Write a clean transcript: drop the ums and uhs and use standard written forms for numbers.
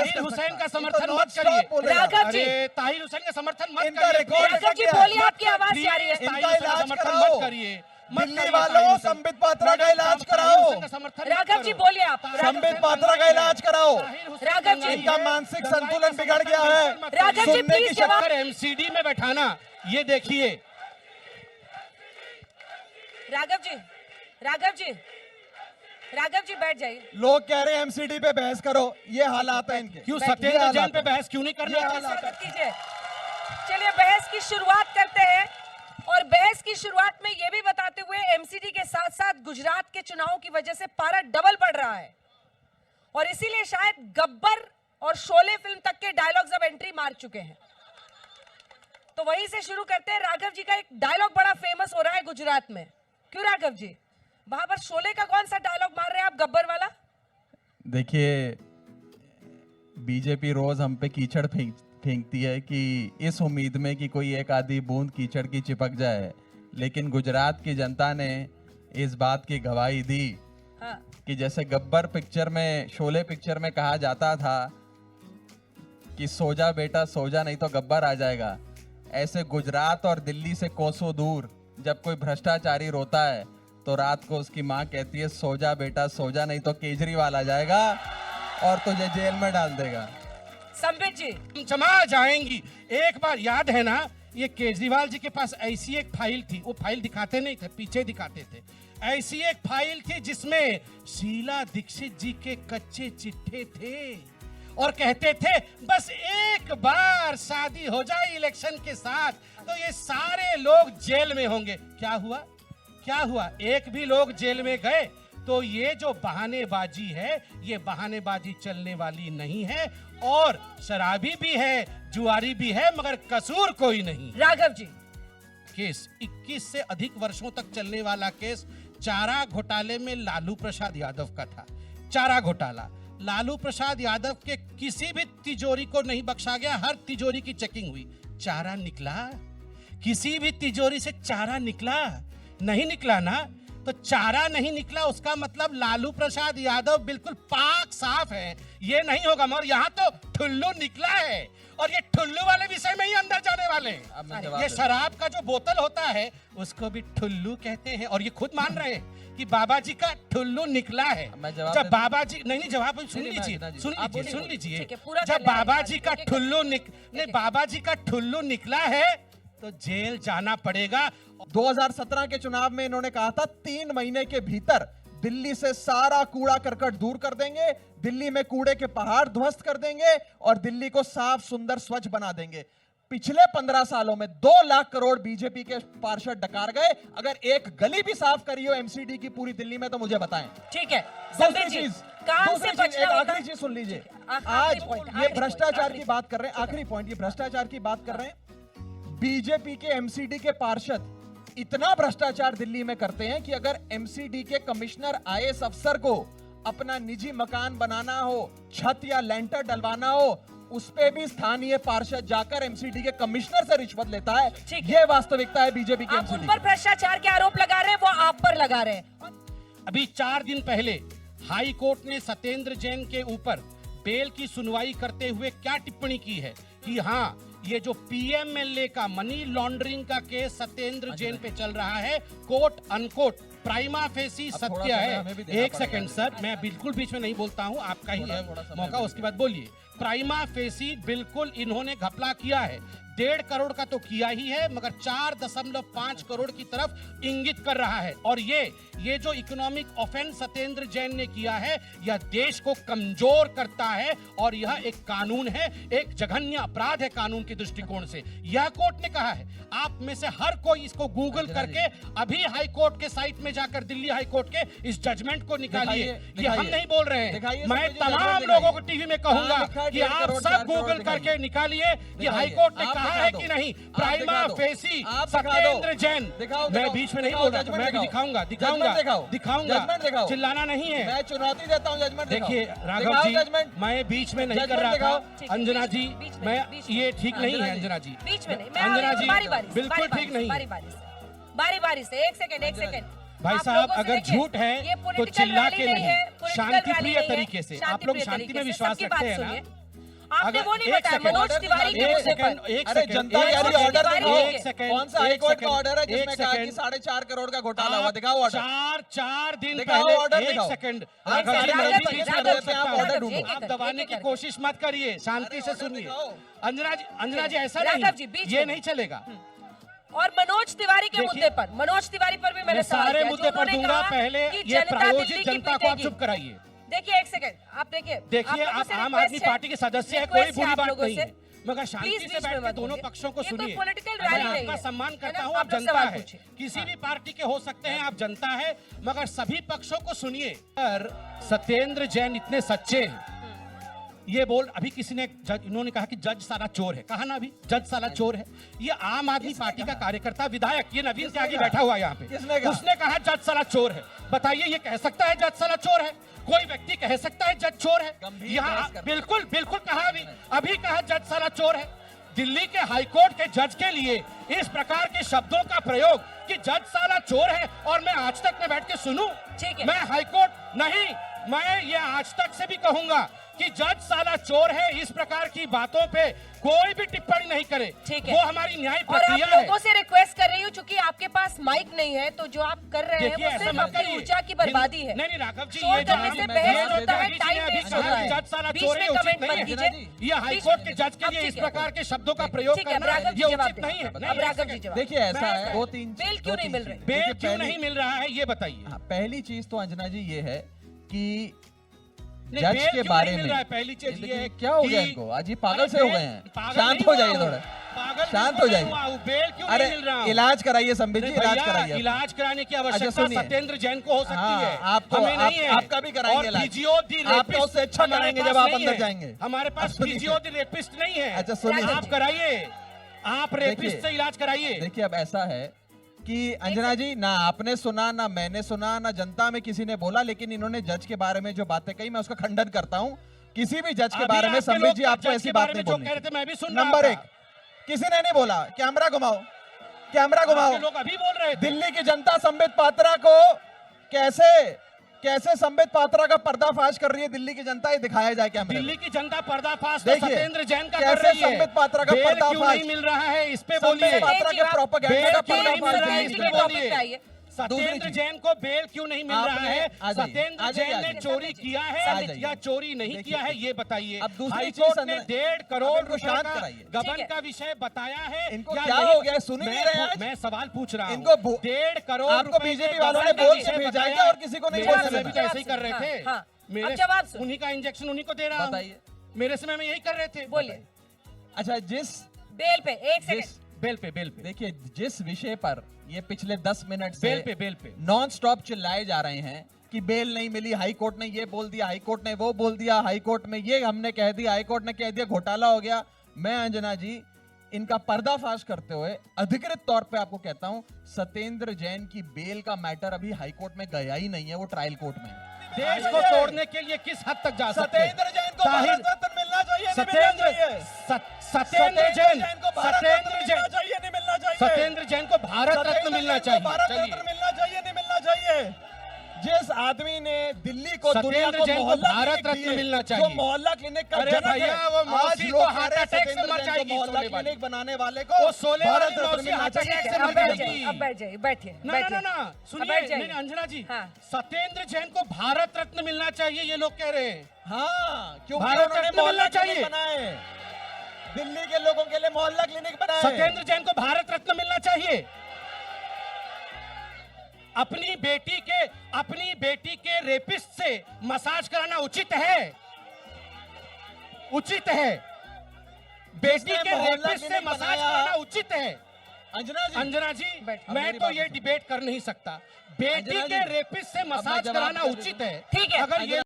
ताहिर हुसैन का समर्थन मत करिए। राघव जी, अरे ताहिर हुसैन का समर्थन मत इनका करिए। रिकॉर्ड राघव जी बोलिए, आपकी आवाज जा रही है। ताहिर इनका हुसैन का इलाज समर्थन कराओ। मत करिए। दिल्ली वालों, संबित पात्रा का इलाज कराओ। राघव जी बोलिए आप। संबित पात्रा का इलाज कराओ। राघव जी, इनका मानसिक संतुलन बिगड़ गया है। राघव जी, सुनने प्लीज की जवाब। एमसीडी में बैठाना, ये देखिए। राघव जी, राघव जी, राघव जी बैठ जाइए। लोग कह रहे हैं एमसीडी पे बहस करो, ये हालात है इनके। क्यों ये सत्येंद्र हालात जैन पे है। बहस क्यों नहीं करना? ये हालात है। स्वागत कीजिए। चलिए बहस की शुरुआत करते हैं और बहस की शुरुआत में यह भी बताते हुए एमसीडी के साथ साथ गुजरात के चुनाव की वजह से पारा डबल बढ़ रहा है और इसीलिए शायद गब्बर और शोले फिल्म तक के डायलॉग्स अब एंट्री मार चुके हैं। तो वहीं से शुरू करते हैं। राघव जी का एक डायलॉग बड़ा फेमस हो रहा है गुजरात में, क्यों राघव जी? वहां पर शोले का कौन सा डायलॉग मार रहे हैं आप, गब्बर वाला? देखिए, बीजेपी रोज हम पे कीचड़ फेंकती है कि इस उम्मीद में कि कोई एक आधी बूंद कीचड़ की चिपक जाए, लेकिन गुजरात की जनता ने इस बात की गवाही दी हाँ। कि जैसे गब्बर पिक्चर में, शोले पिक्चर में कहा जाता था कि सो जा बेटा सो जा नहीं तो गब्बर आ जाएगा, ऐसे गुजरात और दिल्ली से कोसों दूर जब कोई भ्रष्टाचारी रोता है तो रात को उसकी माँ कहती है सो जा बेटा सो जा नहीं तो केजरीवाल आ जाएगा और तुझे जेल में डाल देगा। संबित जी, क्षमा जाएंगी। एक बार याद है ना, ये केजरीवाल जी के पास ऐसी एक फाइल थी, वो फाइल दिखाते नहीं थे, पीछे दिखाते थे। ऐसी एक फाइल थी जिसमें शीला दीक्षित जी के कच्चे चिट्ठे थे और कहते थे बस एक बार शादी हो जाए इलेक्शन के साथ तो ये सारे लोग जेल में होंगे। क्या हुआ? क्या हुआ? एक भी लोग जेल में गए? तो ये जो बहानेबाजी है, ये बहानेबाजी चलने वाली नहीं है और शराबी भी है, जुआरी भी है, मगर कसूर कोई नहीं। राघव जी, केस 21 से अधिक वर्षों तक चलने वाला केस चारा घोटाले में लालू प्रसाद यादव का था। चारा घोटाला, लालू प्रसाद यादव के किसी भी तिजोरी को नहीं बख्शा गया, हर तिजोरी की चेकिंग हुई। चारा निकला? किसी भी तिजोरी से चारा निकला? नहीं निकला ना। तो चारा नहीं निकला, उसका मतलब लालू प्रसाद यादव बिल्कुल पाक साफ है, ये नहीं होगा। मगर यहाँ तो ठुल्लू निकला है और ये ठुल्लू वाले विषय में ही अंदर जाने वाले हैं। ये शराब का जो बोतल होता है उसको भी ठुल्लू कहते हैं और ये खुद मान रहे हैं कि बाबा जी का ठुल्लू निकला है। जब बाबा जी नहीं जवाब सुन लीजिए, सुन लीजिए। जब बाबा जी का ठुल्लू बाबा जी का ठुल्लू निकला है तो जेल जाना पड़ेगा। 2017 के चुनाव में इन्होंने कहा था 3 महीने के भीतर दिल्ली से सारा कूड़ा करकट दूर कर देंगे, दिल्ली में कूड़े के पहाड़ ध्वस्त कर देंगे और दिल्ली को साफ सुंदर स्वच्छ बना देंगे। पिछले 15 सालों में 2 लाख करोड़ बीजेपी के पार्षद डकार गए। अगर एक गली भी साफ करी हो एमसीडी की पूरी दिल्ली में तो मुझे बताएं। ठीक है। दूसरी चीज, एक आखिरी चीज सुन लीजिए। आज ये भ्रष्टाचार की बात कर रहे हैं, आखिरी पॉइंट, ये भ्रष्टाचार की बात कर रहे हैं। बीजेपी के एमसीडी के पार्षद इतना भ्रष्टाचार दिल्ली में करते हैं कि अगर एमसीडी के कमिश्नर आईएएस अफसर को अपना निजी मकान बनाना हो, छत या लेंटर डलवाना हो, उस पे भी स्थानीय पार्षद जाकर एमसीडी के कमिश्नर से रिश्वत लेता है। यह वास्तविकता है बीजेपी के आप उन पर भ्रष्टाचार के आरोप लगा रहे हैं, वो आप पर लगा रहे हैं। अभी 4 दिन पहले हाई कोर्ट ने सत्येंद्र जैन के ऊपर बेल की सुनवाई करते हुए क्या टिप्पणी की है कि हाँ, ये जो पीएमएलए का मनी लॉन्ड्रिंग का केस सत्येंद्र जैन पे चल रहा है, कोट अनकोट प्राइमा फेसी सत्य है। एक सेकंड सर, मैं बिल्कुल बीच में नहीं बोलता हूँ, आपका ही मौका, उसके बाद बोलिए। प्राइमा फेसी बिल्कुल इन्होंने घपला किया है, 1.5 करोड़ का तो किया ही है, मगर 4.5 करोड़ की तरफ इंगित कर रहा है। और ये जो इकोनॉमिक ऑफेंस सत्येंद्र जैन ने किया है, यह देश को कमजोर करता है और यह एक कानून है, एक जघन्य अपराध है कानून के दृष्टिकोण से। यह कोर्ट ने कहा है। आप में से हर कोई इसको गूगल करके अभी हाई कोर्ट के साइट में जाकर दिल्ली हाई कोर्ट के इस जजमेंट को निकालिए। ये हम नहीं बोल रहे हैं, मैं तमाम लोगों को टीवी में कहूंगा कि आप सब गूगल करके निकालिए कि हाई कोर्ट ने कहा है कि नहीं प्राइमा फेसी सत्येंद्र जैन। मैं बीच में नहीं बोल रहा, मैं भी दिखाऊंगा, चिल्लाना नहीं है। मैं चुनौती देता हूं, जजमेंट देखिए राघव जी, मैं बीच में नहीं कर रहा था। अंजना जी, मैं ये ठीक नहीं है। अंजना जी, बीच में नहीं, अंजना जी बिल्कुल ठीक नहीं। बारी बारी से एक सेकंड। भाई साहब, अगर झूठ है तो चिल्ला के नहीं, शांतिप्रिय तरीके से। आप लोग शांति में विश्वास रखते हैं ना? आपने वो नहीं एक बताया सेकंड, मनोज तिवारी के मुद्दे पर। अरे जनता एक कह रही है सेकंड, ऑर्डर दिखाओ। एक सेकंड, कौन सा हाई कोर्ट का एक ऑर्डर है जिसमें सेकंड, कहा कि 4.5 करोड़ का घोटाला हुआ? आप दिखाओ ऑर्डर। चार दिन दिखाओ पहले ऑर्डर एक दिखाओ। सेकंड आप राघव जी, सारे मैं मर्जी भी बीच बीच में में रहते हैं, आप बोल ऑर्डर सकता ढूंढो। हूं। आप दबाने की कोशिश मत करिए, शांति से ऑर्डर सुनिए। दिखाओ। अंजना जी ऐसा राघव जी, नहीं, बीच ये में नहीं चलेगा। और मनोज तिवारी के देखिए, मुद्दे पर, मनोज तिवारी पर भी मैंने मैं सवाल सारे किया, जो मुद्दे पर उन्होंने दूंगा, कहा पहले कि ये जनता प्रायोजित दिल्ली की जनता को आप पीटेगी। चुप कराइए। देखिए एक सेकंड, आप देखिए आप आम आदमी पार्टी के सदस्य हैं, कोई बुरी बात नहीं है, मगर शांति से बैठ के दोनों पक्षों को सुनिए। पॉलिटिकल मैं रैली नहीं आपका है, सम्मान है करता ना? हूँ, आप आप लोग जनता सवाल है, पूछिए। किसी भी पार्टी के हो सकते हैं, आप जनता है, मगर सभी पक्षों को सुनिए। पर सत्येंद्र जैन इतने सच्चे हैं, ये बोल अभी किसी ने इन्होंने कहा कि जज सारा चोर है, कहा ना अभी जज सारा चोर है। ये आम आदमी पार्टी का कार्यकर्ता विधायक, ये नवीन के आगे बैठा हुआ है यहाँ किसने पे, कहा? उसने कहा जज सारा चोर है। बताइए ये कह सकता है जज सारा चोर है? कोई व्यक्ति कह सकता है जज चोर है? गंभीर यहाँ बहस करते बिल्कुल बिल्कुल कहा, अभी कहा जज सारा चोर है। दिल्ली के हाईकोर्ट के जज के लिए इस प्रकार के शब्दों का प्रयोग कि जज साला चोर है, और मैं आज तक में बैठ के सुनूं, ठीक है। मैं हाईकोर्ट नहीं, मैं ये आज तक से भी कहूंगा कि जज साला चोर है, इस प्रकार की बातों पे कोई भी टिप्पणी नहीं करे। ठीक है। वो हमारी न्याय और प्रक्रिया आप है। लोगों से रिक्वेस्ट कर रही हूँ, चूंकि आपके पास माइक नहीं है, तो जो आप कर रहे हैं देखिए वो ऐसा सिर्फ मत अपनी करिए। ऊर्जा की बर्बादी है। नहीं राघव जी, शोर ये करने से बहस होता है, जी टाइम ने अभी वेस्ट कहा होता कि है। जज साला बीच चोर में है, उचित कमेंट नहीं मत है। कीजिए। ये हाईकोर्ट के जज के अब लिए ठीक इस है। प्रकार के शब्दों का प्रयोग ठीक है, करना राघव जी ये जवाब उचित दें। नहीं है। अब राघव जी जवाब। देखिए ऐसा है, मैं- बेल क्यों नहीं मिल रही? बेल क्यों पहली- नहीं मिल रहा है ये बताइए। हाँ, पहली चीज तो अंजना जी ये है कि नहीं, जज बेल के क्यों बारे नहीं मिल में रहा है? पहली चीज ये है क्या हो गया कि- इनको? आज ये पागल अरे से हो बेल- गए हैं। पागल शांत नहीं हो हुआ जाइए हूँ। थोड़ा, पागल शांत नहीं हो हुआ जाइए। हूँ। बेल क्यों अरे नहीं मिल रहा हूँ? इलाज कराइए संबित जी, अरे इलाज भैया, कराइए। इलाज कराने की अच्छा, आवश्यकता सुनिए। सत्येंद्र जैन को हो सकती हाँ, है, आपको- हमें नहीं है। आपका भी कराएंगे और इलाज। फिजियो दी आपका रेपिस्ट उससे अच्छा हमारे कराएंगे पास जब आप नहीं अंदर है। जाएंगे। हमारे पास सुनिए। फिजियो दी रेपिस्ट नहीं है। अच्छा, सुनिए। आप कराइए, आप रेपिस्ट देखिए। से इलाज कराइए। देखिए अब ऐसा है कि अंजना जी, ना आपने सुना ना मैंने सुना ना जनता में किसी ने बोला, लेकिन इन्होंने जज के बारे में जो बातें कही मैं उसका खंडन करता हूं। किसी भी जज के अभी बारे में आपके संबित लोग जी आपको जज ऐसी के बात बारे नहीं में जो बोलनी कह रहे थे, मैं भी सुन नंबर रहा एक, था। किसी ने नहीं बोला। कैमरा घुमाओ, कैमरा घुमाओ। आपके लोग अभी बोल रहे थे। दिल्ली की जनता संबित पात्रा को कैसे संबित पात्रा का पर्दाफाश कर रही है दिल्ली की जनता, ये दिखाया जाए कैमरे में। दिल्ली की जनता पर्दाफाश तो देखिए, सत्येंद्र जैन का कैसे कर रही है। संबित पात्रा का बेल क्यों पर्दाफाश? नहीं मिल रहा है, इस पे संबित बोलिए। पात्रा के प्रोपेगेंडा का बेल क्यों नहीं मिल पर्दाफाश रहा है, दिल्ली इस की पे जनता। टॉपिक पे आइए। सत्येंद्र चीज। जैन को बेल क्यों नहीं मिल रहा आपने- है? आ जाइए, सत्येंद्र आ जाइए, जैन आ ने जाइए। चोरी किया आ है जाइए। या चोरी नहीं देखिए, किया है, ये बताइए। अब दूसरी हाईकोर्ट चीज ने अंदर- 1.5 करोड़ इनको रुपए शांत का कराइए। गबन ठीक है। का विषय बताया है। इनको या क्या नहीं? हो गया, सुन ही नहीं रहे आज? मैं सवाल पूछ रहा हूँ। इनको 1.5 करोड़ आपको रुपए बीजेपी के वालों गबन ने का बोल विषय के भेजा बताया है और किसी को नहीं मेरे बोलने समय भी तो देना। ऐसे ही कर रहे थे। हाँ, मेरे अब जवाब सुन। उन्हीं का इंजेक्शन उन्हीं को दे रहा हूँ। बताइए। मेरे समय में यही कर रहे थे। बोलिए। अच्छा, जिस बेल पे एक सेकंड। बेल पे देखिए जिस विषय पर ये पिछले 10 मिनट से बेल पे नॉन स्टॉप चिल्लाए जा रहे हैं कि बेल नहीं मिली, हाई कोर्ट ने ये बोल दिया, हाई कोर्ट ने वो बोल दिया, हाई कोर्ट में ये हमने कह दिया, हाई कोर्ट ने कह दिया, घोटाला हो गया। मैं अंजना जी इनका पर्दाफाश करते हुए अधिकृत तौर पे आपको कहता हूं, सत्येंद्र जैन की बेल का मैटर अभी हाई कोर्ट में गया ही नहीं है, वो ट्रायल कोर्ट में है। देश को तोड़ने के लिए किस हद तक जा सकते हैं? सत्येंद्र जैन को ताहिर- भारत रत्न मिलना चाहिए, नहीं मिलना सत्येंद्र चाहिए। सत्येंद्र जैन को भारत रत्न सत्येंद्र मिलना जैन चाहिए, नहीं मिलना चाहिए। सत्येंद्र जैन को भारत रत्न सत्येंद्र मिलना जैन को चाहिए। भारत चलिए, रत्न मिलना चाहिए, नहीं मिलना चाहिए। जिस आदमी ने दिल्ली को, दुनिया सत्येंद्र को जैन को मोहल्ला भारत क्लिनिक रत्न दिए, मिलना जो चाहिए। मोहल्ला क्लिनिक का अरे जनक भैया, है। वो मौसी आज तो लोग हार्ट कह रहे हैं अटैक से सत्येंद्र मर जैन को जाएगी, मोहल्ला सोले वाली। क्लिनिक बनाने वाले को वो सोले वाली भारत रत्न मौसी मिलना हार्ट चाहिए। अटैक से अब मर बैठ जाएगी। जाइए, अब बैठ जाइए, बैठिए। ना बैठिए। ना अब सुनिए, बैठ जाइए। नहीं अंजना जी, हाँ। सत्येंद्र जैन को भारत रत्न मिलना चाहिए, ये लोग कह रहे हैं। हाँ, क्योंकि भारत उन्होंने रत्न मोहल्ला मिलना क्लिनिक चाहिए। बनाए, दिल्ली के लोगों के लिए मोहल्ला क्लिनिक बनाए। सत्येंद्र जैन को भारत रत्न मिलना चाहिए। अपनी बेटी के रेपिस्ट से मसाज कराना उचित है? उचित है? बेटी जिसने के मोहल्ला रेपिस्ट से क्लिनिक मसाज बनाया। कराना उचित है? अंजना जी मैं मेरी तो बात ये सुनो। डिबेट कर नहीं सकता। बेटी अंजना के जी, रेपिस्ट से अब मैं मसाज जवाब कराना दे उचित दूं। है। ठीक है। अगर ये